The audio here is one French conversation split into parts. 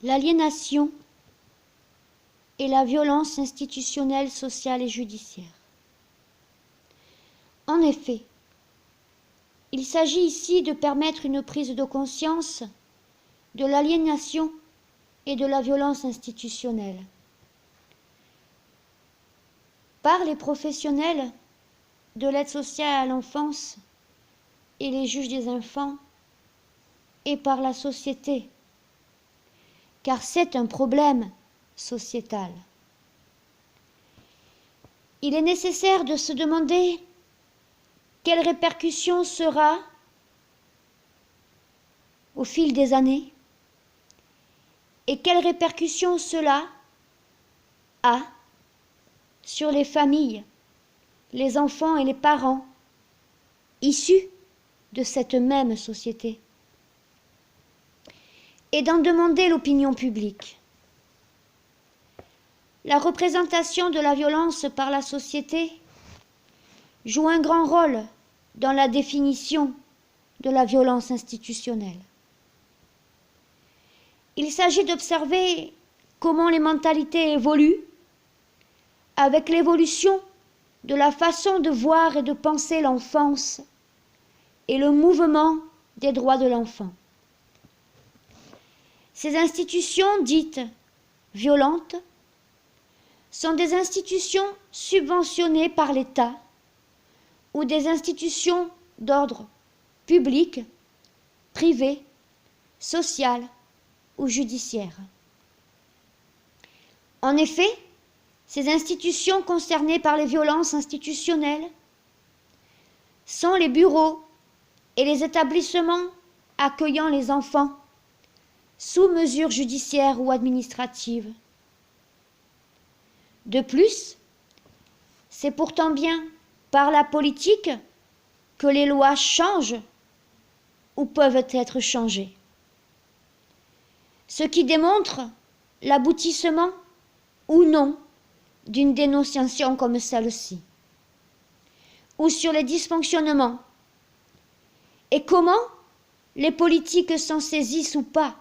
l'aliénation et la violence institutionnelle, sociale et judiciaire. En effet, il s'agit ici de permettre une prise de conscience de l'aliénation et de la violence institutionnelle par les professionnels de l'aide sociale à l'enfance et les juges des enfants et par la société, car c'est un problème sociétal. Il est nécessaire de se demander quelle répercussion sera, au fil des années, et quelle répercussion cela a sur les familles, les enfants et les parents issus de cette même société, et d'en demander l'opinion publique. La représentation de la violence par la société joue un grand rôle dans la définition de la violence institutionnelle. Il s'agit d'observer comment les mentalités évoluent avec l'évolution de la façon de voir et de penser l'enfance et le mouvement des droits de l'enfant. Ces institutions dites violentes sont des institutions subventionnées par l'État ou des institutions d'ordre public, privé, social ou judiciaire. En effet, ces institutions concernées par les violences institutionnelles sont les bureaux et les établissements accueillant les enfants sous mesure judiciaire ou administrative. De plus, c'est pourtant bien par la politique que les lois changent ou peuvent être changées, ce qui démontre l'aboutissement ou non d'une dénonciation comme celle-ci, ou sur les dysfonctionnements, et comment les politiques s'en saisissent ou pas,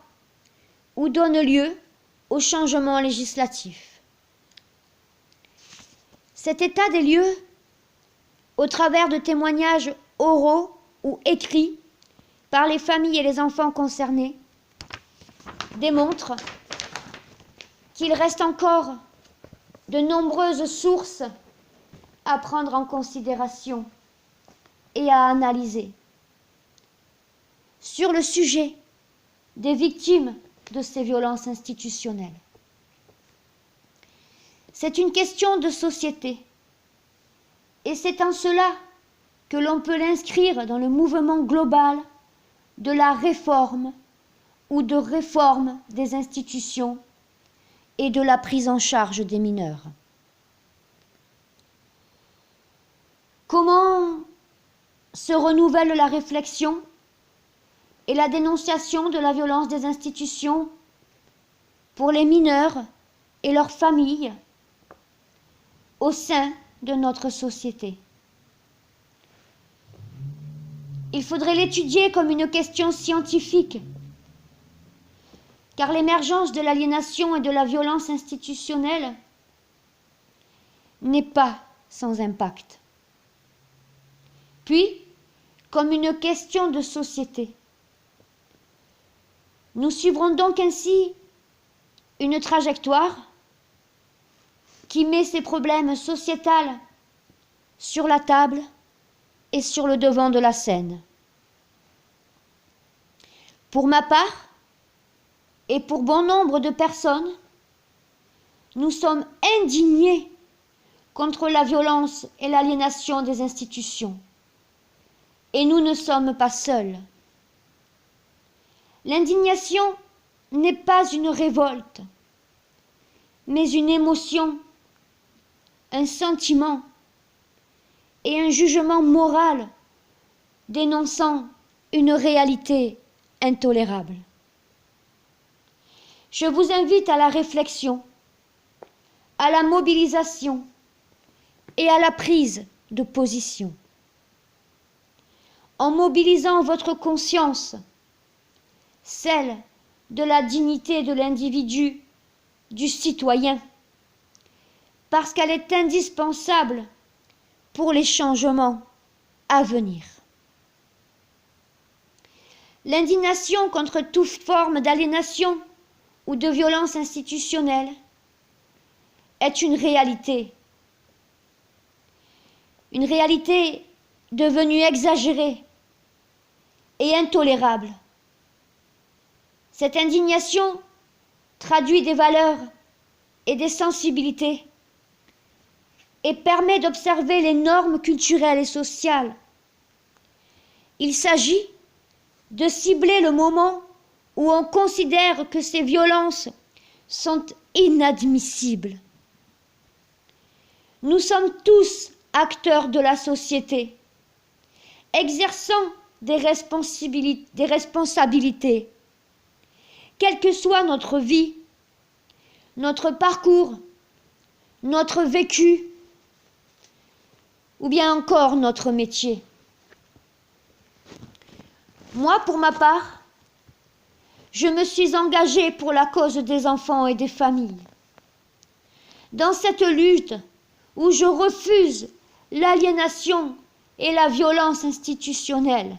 ou donnent lieu aux changements législatifs. Cet état des lieux, au travers de témoignages oraux ou écrits par les familles et les enfants concernés, démontre qu'il reste encore de nombreuses sources à prendre en considération et à analyser sur le sujet des victimes de ces violences institutionnelles. C'est une question de société, et c'est en cela que l'on peut l'inscrire dans le mouvement global de la réforme ou de réforme des institutions et de la prise en charge des mineurs. Comment se renouvelle la réflexion et la dénonciation de la violence des institutions pour les mineurs et leurs familles au sein de notre société? Il faudrait l'étudier comme une question scientifique, car l'émergence de l'aliénation et de la violence institutionnelle n'est pas sans impact. Puis, comme une question de société, nous suivrons donc ainsi une trajectoire qui met ces problèmes sociétals sur la table et sur le devant de la scène. Pour ma part, et pour bon nombre de personnes, nous sommes indignés contre la violence et l'aliénation des institutions. Et nous ne sommes pas seuls. L'indignation n'est pas une révolte, mais une émotion, un sentiment et un jugement moral dénonçant une réalité intolérable. Je vous invite à la réflexion, à la mobilisation et à la prise de position. En mobilisant votre conscience, celle de la dignité de l'individu, du citoyen, parce qu'elle est indispensable pour les changements à venir. L'indignation contre toute forme d'aliénation ou de violence institutionnelle est une réalité devenue exagérée et intolérable. Cette indignation traduit des valeurs et des sensibilités et permet d'observer les normes culturelles et sociales. Il s'agit de cibler le moment où on considère que ces violences sont inadmissibles. Nous sommes tous acteurs de la société, exerçant des responsabilités, quelle que soit notre vie, notre parcours, notre vécu, ou bien encore notre métier. Moi, pour ma part, je me suis engagée pour la cause des enfants et des familles. Dans cette lutte où je refuse l'aliénation et la violence institutionnelle,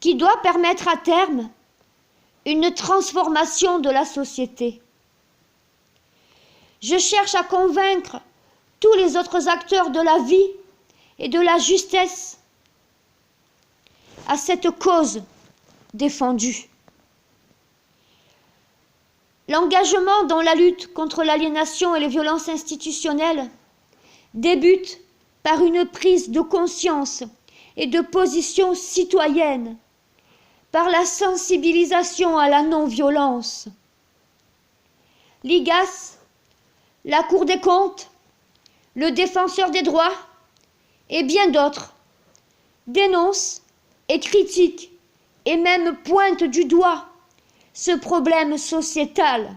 qui doit permettre à terme une transformation de la société. Je cherche à convaincre tous les autres acteurs de la vie et de la justesse à cette cause défendue. L'engagement dans la lutte contre l'aliénation et les violences institutionnelles débute par une prise de conscience et de position citoyenne, par la sensibilisation à la non-violence. L'IGAS, la Cour des comptes, le Défenseur des droits et bien d'autres dénoncent et critiquent et même pointent du doigt ce problème sociétal.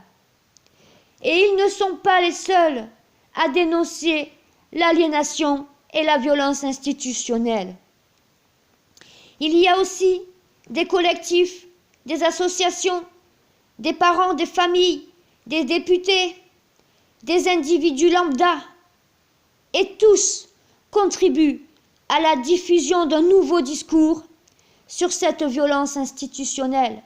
Et ils ne sont pas les seuls à dénoncer l'aliénation et la violence institutionnelle. Il y a aussi des collectifs, des associations, des parents, des familles, des députés, des individus lambda, et tous contribuent à la diffusion d'un nouveau discours sur cette violence institutionnelle,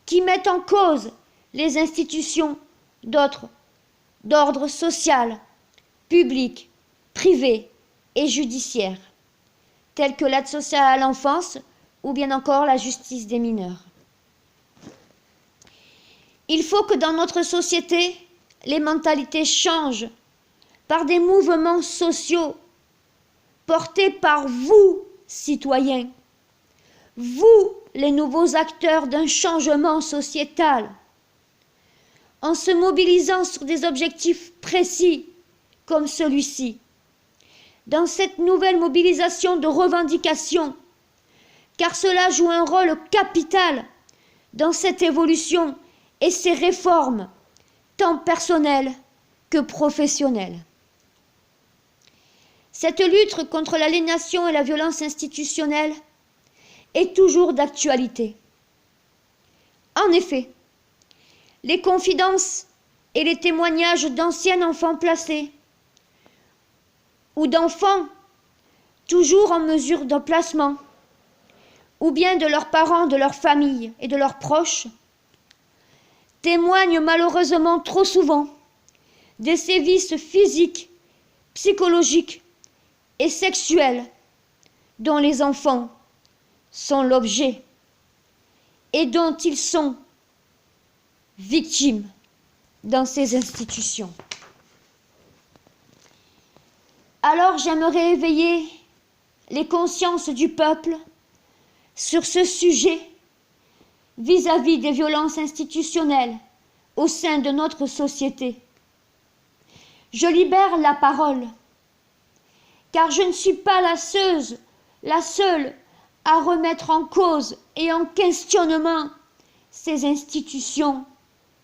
qui met en cause les institutions d'ordre social, public, privé et judiciaire, telles que l'aide sociale à l'enfance ou bien encore la justice des mineurs. Il faut que dans notre société, les mentalités changent par des mouvements sociaux portés par vous, citoyens, vous, les nouveaux acteurs d'un changement sociétal, en se mobilisant sur des objectifs précis comme celui-ci. Dans cette nouvelle mobilisation de revendication, car cela joue un rôle capital dans cette évolution et ces réformes, tant personnelles que professionnelles. Cette lutte contre l'aliénation et la violence institutionnelle est toujours d'actualité. En effet, les confidences et les témoignages d'anciens enfants placés ou d'enfants toujours en mesure de placement, ou bien de leurs parents, de leurs familles et de leurs proches, témoignent malheureusement trop souvent des sévices physiques, psychologiques et sexuels dont les enfants sont l'objet et dont ils sont victimes dans ces institutions. Alors j'aimerais éveiller les consciences du peuple sur ce sujet vis-à-vis des violences institutionnelles au sein de notre société. Je libère la parole, car je ne suis pas la seule à remettre en cause et en questionnement ces institutions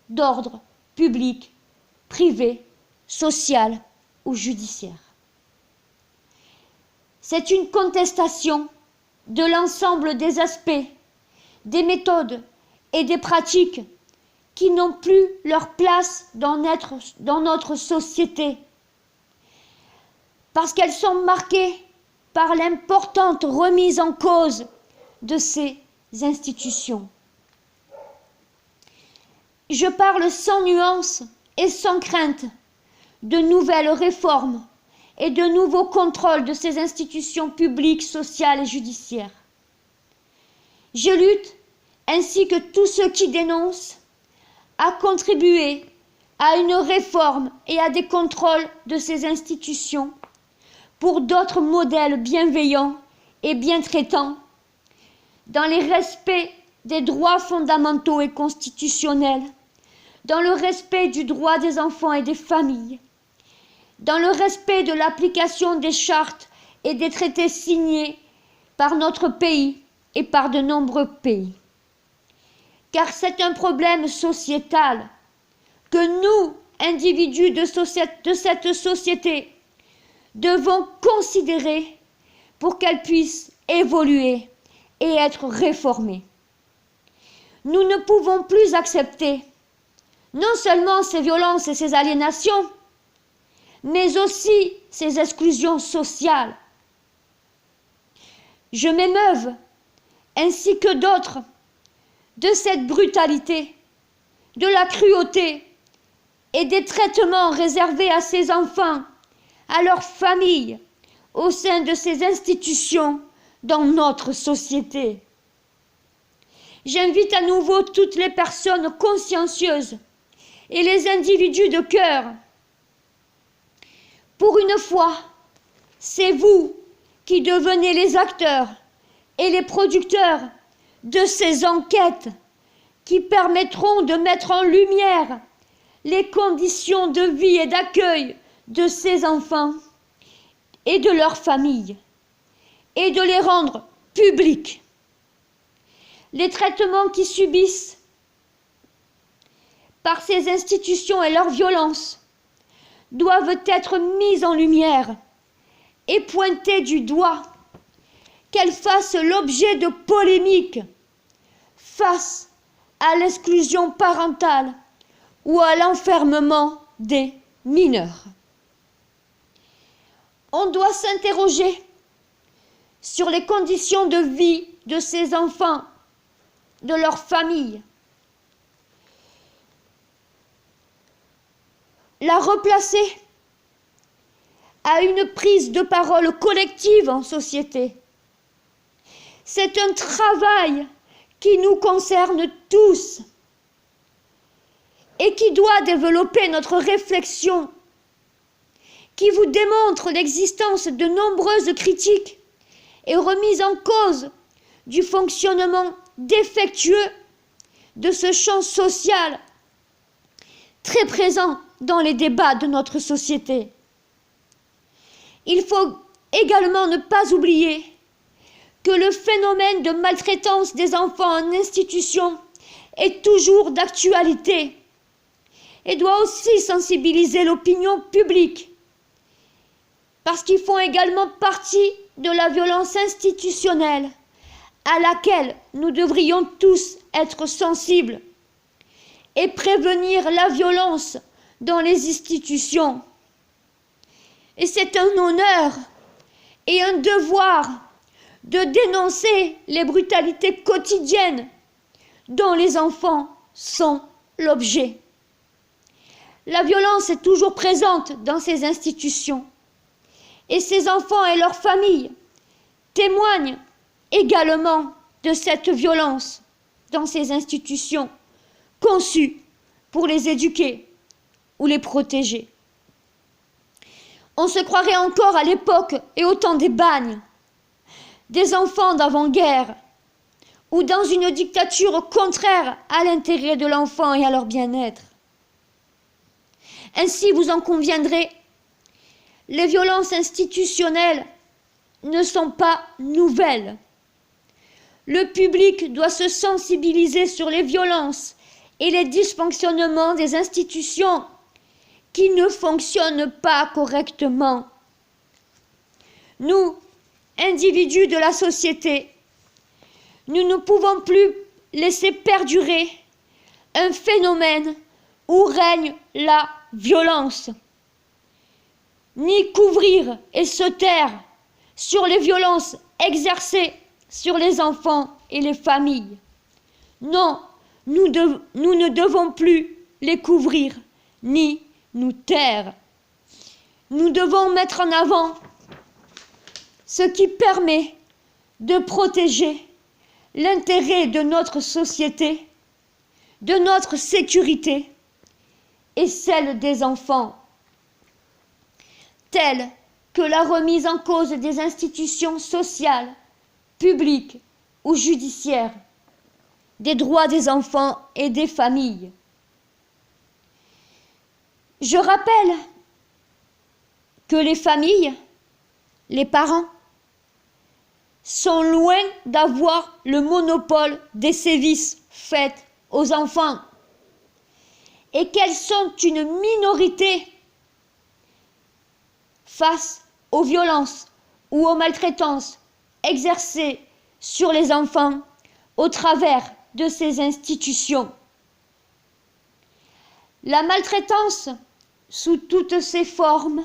d'ordre public, privé, social ou judiciaire. C'est une contestation de l'ensemble des aspects, des méthodes et des pratiques qui n'ont plus leur place dans notre société, parce qu'elles sont marquées par l'importante remise en cause de ces institutions. Je parle sans nuance et sans crainte de nouvelles réformes et de nouveaux contrôles de ces institutions publiques, sociales et judiciaires. Je lutte, ainsi que tous ceux qui dénoncent, à contribuer à une réforme et à des contrôles de ces institutions pour d'autres modèles bienveillants et bien traitants, dans les respects des droits fondamentaux et constitutionnels, dans le respect du droit des enfants et des familles, dans le respect de l'application des chartes et des traités signés par notre pays et par de nombreux pays. Car c'est un problème sociétal que nous, individus de cette société, devons considérer pour qu'elle puisse évoluer et être réformée. Nous ne pouvons plus accepter non seulement ces violences et ces aliénations, mais aussi ces exclusions sociales. Je m'émeuve, ainsi que d'autres, de cette brutalité, de la cruauté et des traitements réservés à ces enfants, à leurs familles, au sein de ces institutions dans notre société. J'invite à nouveau toutes les personnes consciencieuses et les individus de cœur. Pour une fois, c'est vous qui devenez les acteurs et les producteurs de ces enquêtes qui permettront de mettre en lumière les conditions de vie et d'accueil de ces enfants et de leurs familles, et de les rendre publics. Les traitements qu'ils subissent par ces institutions et leur violence doivent être mis en lumière et pointés du doigt, qu'elles fassent l'objet de polémiques face à l'exclusion parentale ou à l'enfermement des mineurs. On doit s'interroger sur les conditions de vie de ces enfants, de leurs familles. La replacer à une prise de parole collective en société. C'est un travail qui nous concerne tous et qui doit développer notre réflexion, qui vous démontre l'existence de nombreuses critiques et remises en cause du fonctionnement défectueux de ce champ social très présent dans les débats de notre société. Il faut également ne pas oublier que le phénomène de maltraitance des enfants en institution est toujours d'actualité et doit aussi sensibiliser l'opinion publique, parce qu'ils font également partie de la violence institutionnelle à laquelle nous devrions tous être sensibles et prévenir la violence dans les institutions. Et c'est un honneur et un devoir de dénoncer les brutalités quotidiennes dont les enfants sont l'objet. La violence est toujours présente dans ces institutions et ces enfants et leurs familles témoignent également de cette violence dans ces institutions conçues pour les éduquer ou les protéger. On se croirait encore à l'époque et au temps des bagnes, des enfants d'avant-guerre, ou dans une dictature contraire à l'intérêt de l'enfant et à leur bien-être. Ainsi, vous en conviendrez, les violences institutionnelles ne sont pas nouvelles. Le public doit se sensibiliser sur les violences et les dysfonctionnements des institutions qui ne fonctionnent pas correctement. Nous, individus de la société, nous ne pouvons plus laisser perdurer un phénomène où règne la violence, ni couvrir et se taire sur les violences exercées sur les enfants et les familles. Non, nous ne devons plus les couvrir, ni nous taire. Nous devons mettre en avant ce qui permet de protéger l'intérêt de notre société, de notre sécurité et celle des enfants, telle que la remise en cause des institutions sociales, publiques ou judiciaires, des droits des enfants et des familles. Je rappelle que les familles, les parents, sont loin d'avoir le monopole des sévices faits aux enfants et qu'elles sont une minorité face aux violences ou aux maltraitances exercées sur les enfants au travers de ces institutions. La maltraitance, sous toutes ses formes,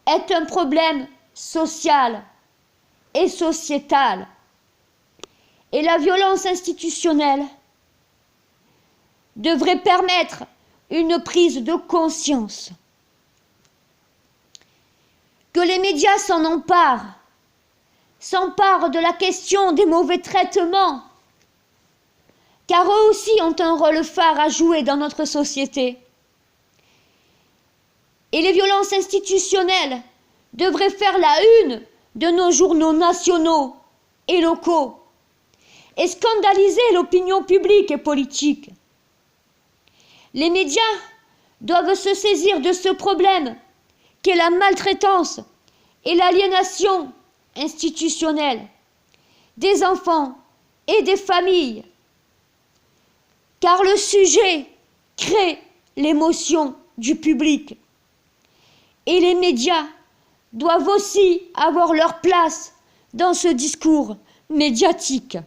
est un problème social et sociétal. Et la violence institutionnelle devrait permettre une prise de conscience. Que les médias s'emparent de la question des mauvais traitements, car eux aussi ont un rôle phare à jouer dans notre société. Et les violences institutionnelles devraient faire la une de nos journaux nationaux et locaux et scandaliser l'opinion publique et politique. Les médias doivent se saisir de ce problème qu'est la maltraitance et l'aliénation institutionnelle des enfants et des familles, car le sujet crée l'émotion du public. Et les médias doivent aussi avoir leur place dans ce discours médiatique.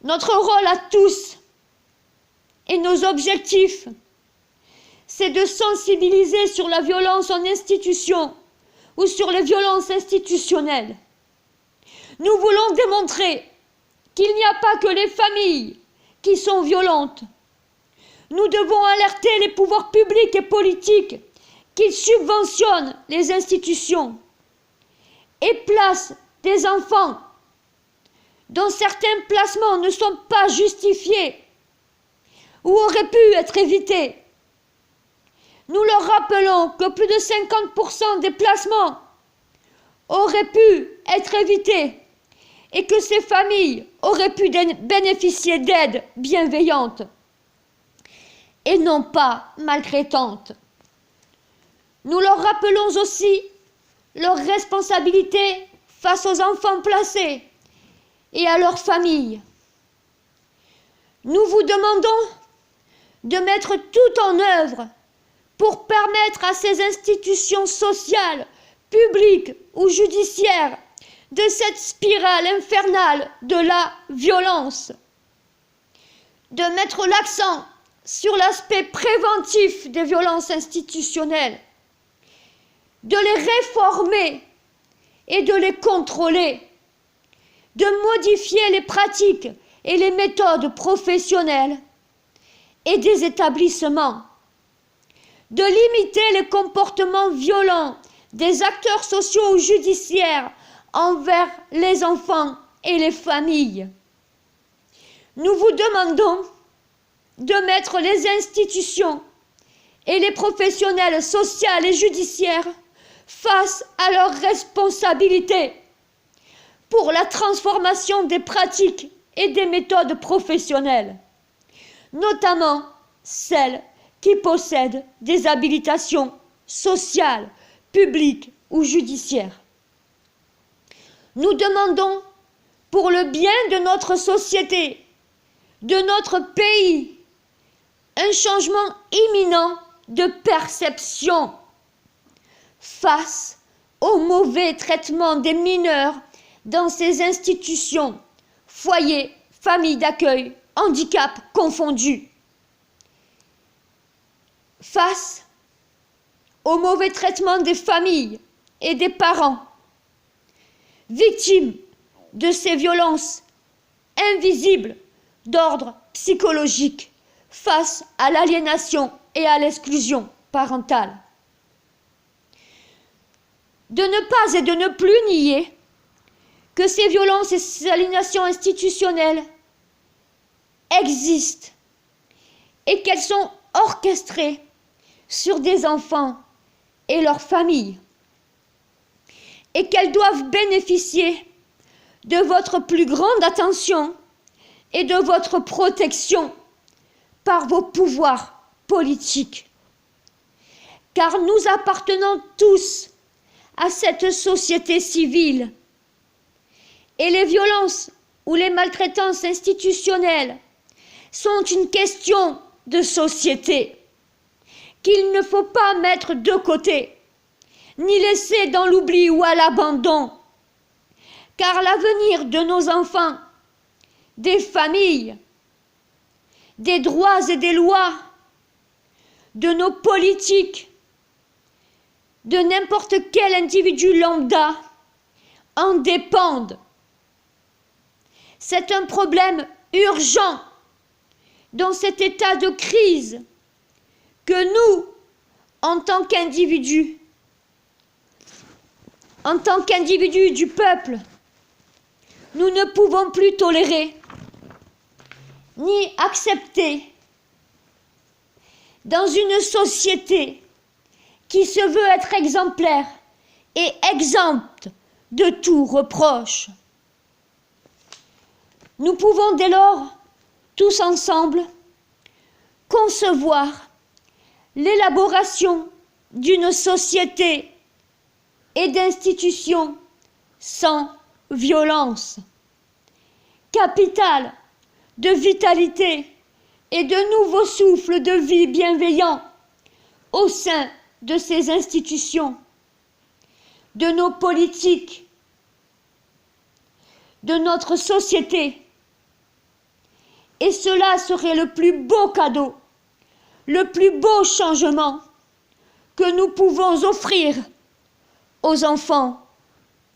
Notre rôle à tous et nos objectifs, c'est de sensibiliser sur la violence en institution ou sur les violences institutionnelles. Nous voulons démontrer qu'il n'y a pas que les familles qui sont violentes. Nous devons alerter les pouvoirs publics et politiques qu'ils subventionnent les institutions et placent des enfants dont certains placements ne sont pas justifiés ou auraient pu être évités. Nous leur rappelons que plus de 50% des placements auraient pu être évités et que ces familles auraient pu bénéficier d'aides bienveillantes et non pas maltraitantes. Nous leur rappelons aussi leur responsabilité face aux enfants placés et à leurs familles. Nous vous demandons de mettre tout en œuvre pour permettre à ces institutions sociales, publiques ou judiciaires de cette spirale infernale de la violence, de mettre l'accent sur l'aspect préventif des violences institutionnelles, de les réformer et de les contrôler, de modifier les pratiques et les méthodes professionnelles et des établissements, de limiter les comportements violents des acteurs sociaux ou judiciaires envers les enfants et les familles. Nous vous demandons de mettre les institutions et les professionnels sociaux et judiciaires face à leurs responsabilités pour la transformation des pratiques et des méthodes professionnelles, notamment celles qui possèdent des habilitations sociales, publiques ou judiciaires. Nous demandons, pour le bien de notre société, de notre pays, un changement imminent de perception face au mauvais traitement des mineurs dans ces institutions, foyers, familles d'accueil, handicap confondus. Face au mauvais traitement des familles et des parents, victimes de ces violences invisibles d'ordre psychologique, face à l'aliénation et à l'exclusion parentale. De ne pas et de ne plus nier que ces violences et ces aliénations institutionnelles existent et qu'elles sont orchestrées sur des enfants et leurs familles et qu'elles doivent bénéficier de votre plus grande attention et de votre protection par vos pouvoirs politiques. Car nous appartenons tous à cette société civile et les violences ou les maltraitances institutionnelles sont une question de société qu'il ne faut pas mettre de côté, ni laisser dans l'oubli ou à l'abandon, car l'avenir de nos enfants, des familles, des droits et des lois, de nos politiques, de n'importe quel individu lambda en dépendent. C'est un problème urgent dans cet état de crise que nous, en tant qu'individus du peuple, nous ne pouvons plus tolérer ni accepter dans une société qui se veut être exemplaire et exempte de tout reproche. Nous pouvons dès lors, tous ensemble, concevoir l'élaboration d'une société et d'institutions sans violence, capitale de vitalité et de nouveaux souffles de vie bienveillants au sein de ces institutions, de nos politiques, de notre société. Et cela serait le plus beau cadeau, le plus beau changement que nous pouvons offrir aux enfants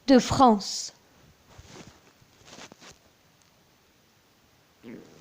de France.